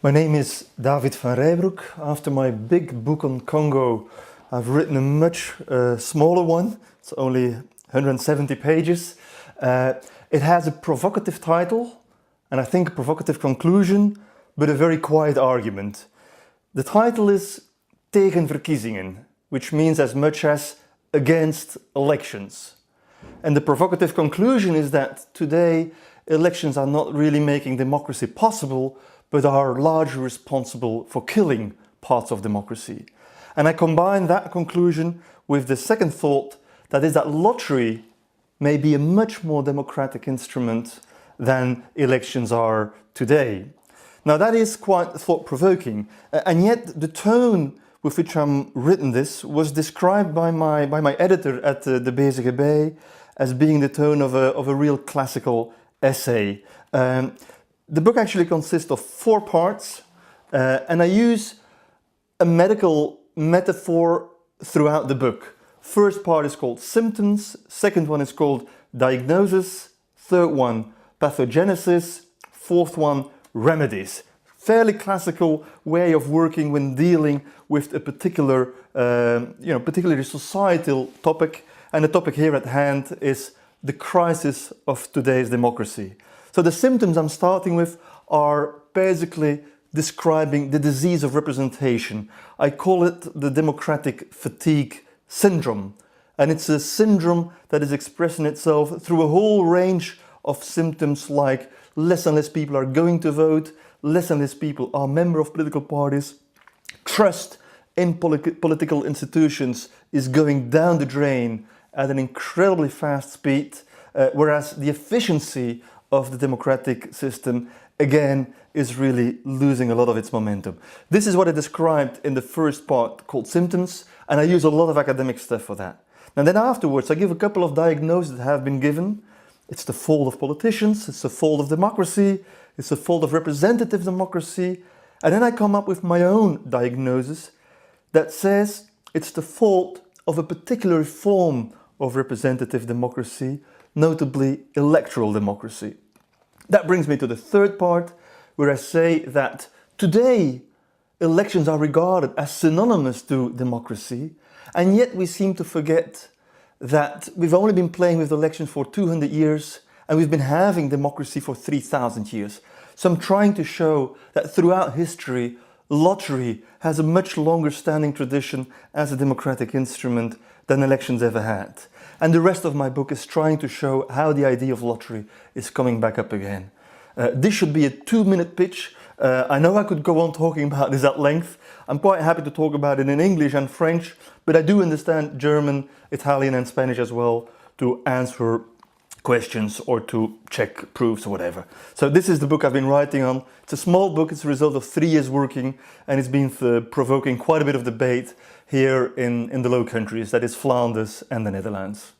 My name is David van Reybrouck. After my big book on Congo, I've written a much smaller one. It's only 170 pages. It has a provocative title, and I think a provocative conclusion, but a very quiet argument. The title is Tegen verkiezingen, which means as much as against elections. And the provocative conclusion is that today elections are not really making democracy possible, but are largely responsible for killing parts of democracy. And I combine that conclusion with the second thought, that is that lottery may be a much more democratic instrument than elections are today. Now that is quite thought-provoking, and yet the tone with which I'm written this was described by my editor at the BZGB as being the tone of a real classical essay. The book actually consists of 4 parts, and I use a medical metaphor throughout the book. First part is called symptoms, second one is called diagnosis, third one pathogenesis, fourth one remedies. Fairly classical way of working when dealing with a particular, particularly societal topic, and the topic here at hand is the crisis of today's democracy. So the symptoms I'm starting with are basically describing the disease of representation. I call it the democratic fatigue syndrome. And it's a syndrome that is expressing itself through a whole range of symptoms like less and less people are going to vote, less and less people are members of political parties, trust in political institutions is going down the drain at an incredibly fast speed, whereas the efficiency of the democratic system, again, is really losing a lot of its momentum. This is what I described in the first part called symptoms, and I use a lot of academic stuff for that. And then afterwards, I give a couple of diagnoses that have been given. It's the fault of politicians, it's the fault of democracy, it's the fault of representative democracy, and then I come up with my own diagnosis that says it's the fault of a particular form of representative democracy, notably electoral democracy. That brings me to the third part, where I say that today elections are regarded as synonymous to democracy, and yet we seem to forget that we've only been playing with elections for 200 years and we've been having democracy for 3,000 years. So I'm trying to show that throughout history, lottery has a much longer standing tradition as a democratic instrument than elections ever had. And the rest of my book is trying to show how the idea of lottery is coming back up again. This should be a 2-minute pitch. I know I could go on talking about this at length. I'm quite happy to talk about it in English and French, but I do understand German, Italian and Spanish as well to answer questions or to check proofs or whatever. So this is the book I've been writing on. It's a small book, it's a result of 3 years working, and it's been provoking quite a bit of debate here in the Low Countries, that is Flanders and the Netherlands.